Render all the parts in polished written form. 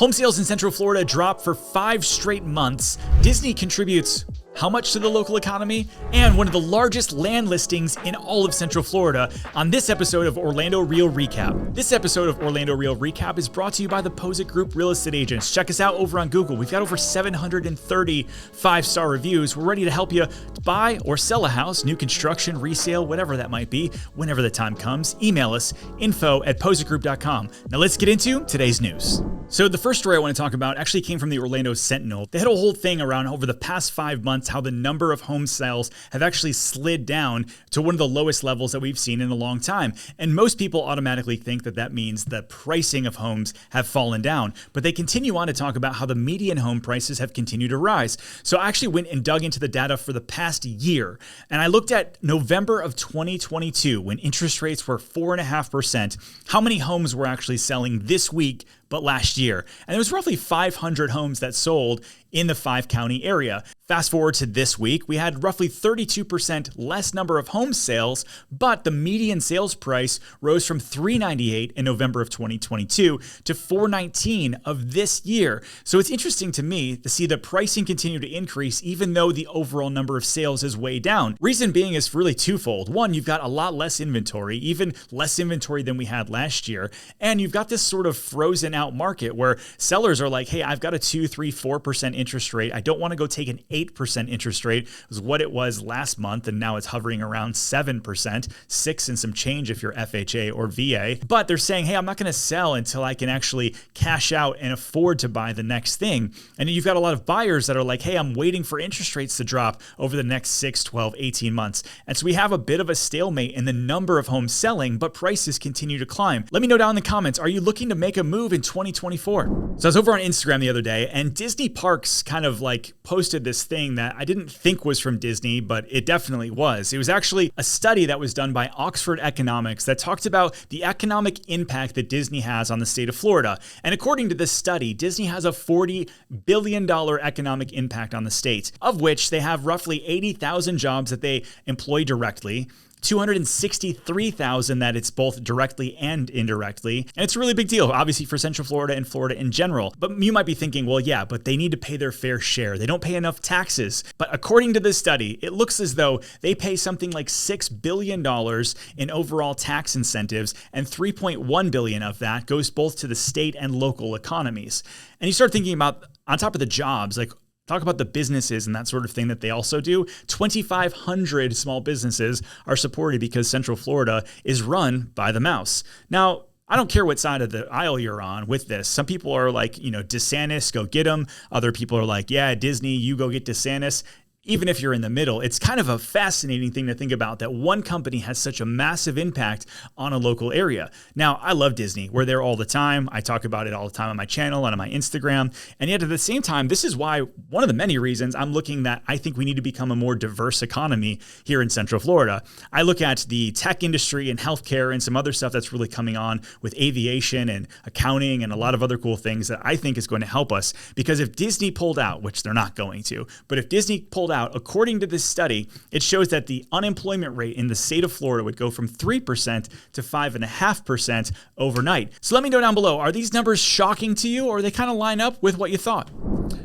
Home sales in Central Florida drop for 5 straight months. Disney contributes how much to the local economy? And one of the largest land listings in all of Central Florida on this episode of Orlando Real Recap. This episode of Orlando Real Recap is brought to you by the Pozek Group Real Estate Agents. Check us out over on Google. We've got over 730 5-star reviews. We're ready to help you buy or sell a house, new construction, resale, whatever that might be, whenever the time comes. Email us, info@pozekgroup.com. Now let's get into today's news. So the first story I want to talk about actually came from the Orlando Sentinel. They had a whole thing around over the past 5 months how the number of home sales have actually slid down to one of the lowest levels that we've seen in a long time. And most people automatically think that that means the pricing of homes have fallen down. But they continue on to talk about how the median home prices have continued to rise. So I actually went and dug into the data for the past year. And I looked at November of 2022 when interest rates were 4.5%. How many homes were actually selling this week but last year? And there was roughly 500 homes that sold in the 5-county area. Fast forward to this week, we had roughly 32% less number of home sales, but the median sales price rose from $398 in November of 2022 to $419 of this year. So it's interesting to me to see the pricing continue to increase even though the overall number of sales is way down. Reason being is really twofold. One, you've got a lot less inventory, even less inventory than we had last year. And you've got this sort of frozen out market where sellers are like, hey, I've got a 2, 3, 4% interest rate. I don't want to go take an 8% interest rate, was what it was last month, and now it's hovering around 7%, 6 and some change if you're FHA or VA. But they're saying, hey, I'm not going to sell until I can actually cash out and afford to buy the next thing. And you've got a lot of buyers that are like, hey, I'm waiting for interest rates to drop over the next 6, 12, 18 months. And so we have a bit of a stalemate in the number of homes selling, but prices continue to climb. Let me know down in the comments, are you looking to make a move in 2024? So I was over on Instagram the other day, and Disney Parks kind of like posted this thing that I didn't think was from Disney, but it definitely was. It was actually a study that was done by Oxford Economics that talked about the economic impact that Disney has on the state of Florida. And according to this study, Disney has a $40 billion economic impact on the state, of which they have roughly 80,000 jobs that they employ directly, 263,000 that it's both directly and indirectly. And it's a really big deal, obviously, for Central Florida and Florida in general. But you might be thinking, well, yeah, but they need to pay their fair share. They don't pay enough taxes. But according to this study, it looks as though they pay something like $6 billion in overall tax incentives, and $3.1 billion of that goes both to the state and local economies. And you start thinking about, on top of the jobs, like, talk about the businesses and that sort of thing that they also do. 2,500 small businesses are supported because Central Florida is run by the mouse. Now, I don't care what side of the aisle you're on with this. Some people are like, DeSantis, go get him. Other people are like, yeah, Disney, you go get DeSantis. Even if you're in the middle, it's kind of a fascinating thing to think about that one company has such a massive impact on a local area. Now, I love Disney. We're there all the time. I talk about it all the time on my channel and on my Instagram. And yet at the same time, this is why one of the many reasons I'm looking that I think we need to become a more diverse economy here in Central Florida. I look at the tech industry and healthcare and some other stuff that's really coming on with aviation and accounting and a lot of other cool things that I think is going to help us. Because if Disney pulled out, which they're not going to, but if Disney pulled out, according to this study, it shows that the unemployment rate in the state of Florida would go from 3% to 5.5% overnight. So let me know down below, are these numbers shocking to you, or are they kind of line up with what you thought?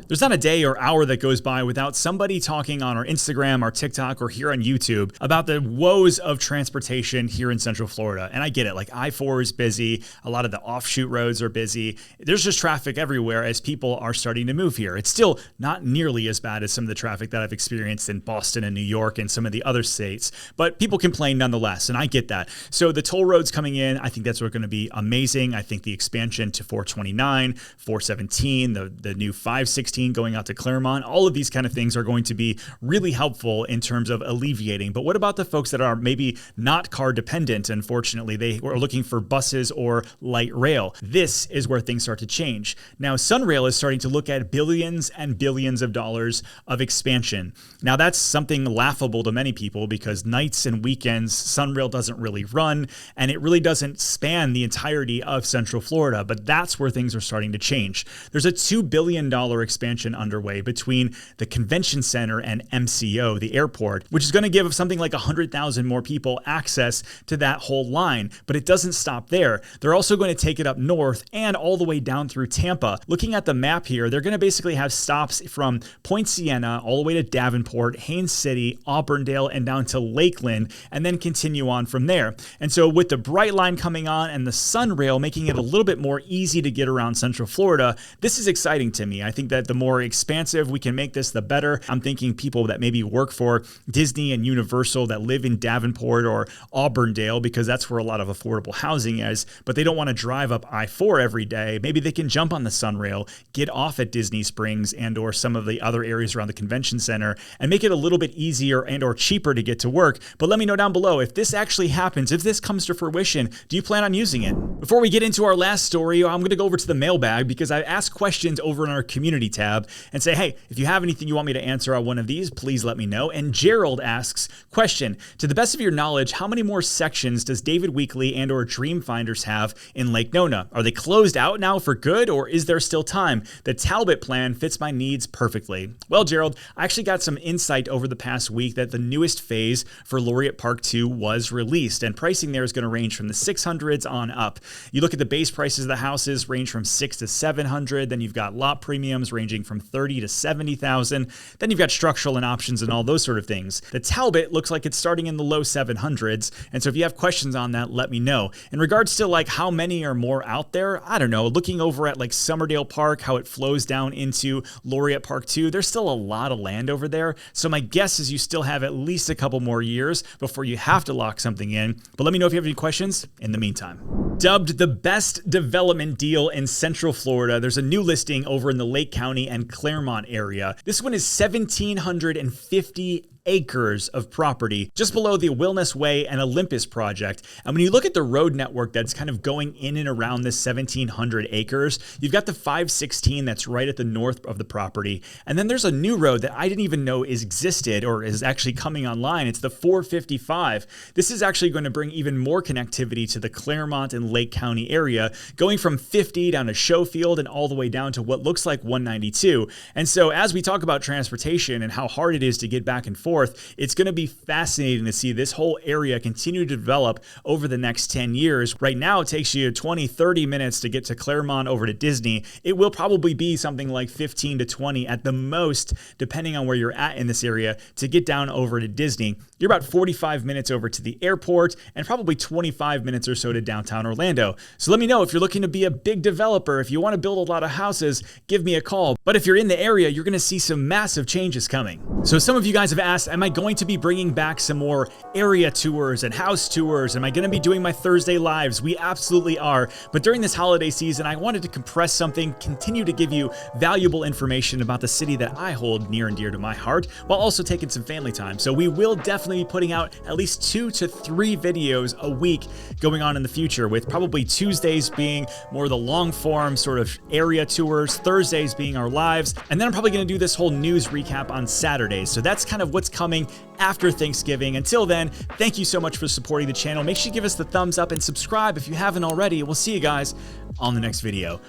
There's not a day or hour that goes by without somebody talking on our Instagram, our TikTok, or here on YouTube about the woes of transportation here in Central Florida. And I get it, like I-4 is busy, a lot of the offshoot roads are busy. There's just traffic everywhere as people are starting to move here. It's still not nearly as bad as some of the traffic that I've experienced in Boston and New York and some of the other states, but people complain nonetheless, and I get that. So the toll roads coming in, I think that's going to be amazing. I think the expansion to 429, 417, the new 516 going out to Claremont, all of these kind of things are going to be really helpful in terms of alleviating. But what about the folks that are maybe not car dependent? Unfortunately, they are looking for buses or light rail. This is where things start to change. Now, Sunrail is starting to look at billions and billions of dollars of expansion. Now, that's something laughable to many people because nights and weekends, Sunrail doesn't really run, and it really doesn't span the entirety of Central Florida. But that's where things are starting to change. There's a $2 billion similar expansion underway between the convention center and MCO, the airport, which is going to give something like 100,000 more people access to that whole line. But it doesn't stop there. They're also going to take it up north and all the way down through Tampa. Looking at the map here, they're going to basically have stops from Point Siena all the way to Davenport, Haines City, Auburndale, and down to Lakeland, and then continue on from there. And so with the Bright Line coming on and the Sun Rail making it a little bit more easy to get around Central Florida, this is exciting to me. I think that the more expansive we can make this, the better. I'm thinking people that maybe work for Disney and Universal that live in Davenport or Auburndale, because that's where a lot of affordable housing is, but they don't want to drive up I-4 every day. Maybe they can jump on the Sun Rail, get off at Disney Springs and or some of the other areas around the convention center, and make it a little bit easier and or cheaper to get to work. But let me know down below if this actually happens, if this comes to fruition, do you plan on using it? Before we get into our last story, I'm going to go over to the mailbag because I asked questions over in our community tab and say, hey, if you have anything you want me to answer on one of these, please let me know. And Gerald asks, question, to the best of your knowledge, how many more sections does David Weekley and or Dreamfinders have in Lake Nona? Are they closed out now for good, or is there still time? The Talbot plan fits my needs perfectly. Well, Gerald, I actually got some insight over the past week that the newest phase for Laureate Park 2 was released, and pricing there is going to range from the 600s on up. You look at the base prices of the houses range from 6 to 700, then you've got lot premiums ranging from 30 to 70,000, then you've got structural and options and all those sort of things. The Talbot looks like it's starting in the low 700s, and so if you have questions on that, let me know. In regards to like how many are more out there, I don't know, looking over at like Summerdale Park, how it flows down into Laureate Park 2, there's still a lot of land over there, so my guess is you still have at least a couple more years before you have to lock something in. But let me know if you have any questions in the meantime. Dubbed the best development deal in Central Florida, there's a new listing over in the Lake County and Claremont area. This one is 1,750 acres of property just below the Wellness Way and Olympus project. And when you look at the road network that's kind of going in and around this 1,700 acres, you've got the 516 that's right at the north of the property. And then there's a new road that I didn't even know existed or is actually coming online. It's the 455. This is actually going to bring even more connectivity to the Claremont and Lake County area, going from 50 down to Schofield and all the way down to what looks like 192. And so as we talk about transportation and how hard it is to get back and forth, it's going to be fascinating to see this whole area continue to develop over the next 10 years. Right now, it takes you 20, 30 minutes to get to Claremont over to Disney. It will probably be something like 15 to 20 at the most, depending on where you're at in this area, to get down over to Disney. You're about 45 minutes over to the airport and probably 25 minutes or so to downtown Orlando. So let me know if you're looking to be a big developer. If you want to build a lot of houses, give me a call. But if you're in the area, you're going to see some massive changes coming. So some of you guys have asked, am I going to be bringing back some more area tours and house tours? Am I going to be doing my Thursday lives? We absolutely are. But during this holiday season, I wanted to compress something, continue to give you valuable information about the city that I hold near and dear to my heart, while also taking some family time. So we will definitely be putting out at least 2 to 3 videos a week going on in the future, with probably Tuesdays being more the long form sort of area tours, Thursdays being our lives, and then I'm probably going to do this whole news recap on Saturdays. So that's kind of what's coming after Thanksgiving. Until then, thank you so much for supporting the channel. Make sure you give us the thumbs up and subscribe if you haven't already. We'll see you guys on the next video.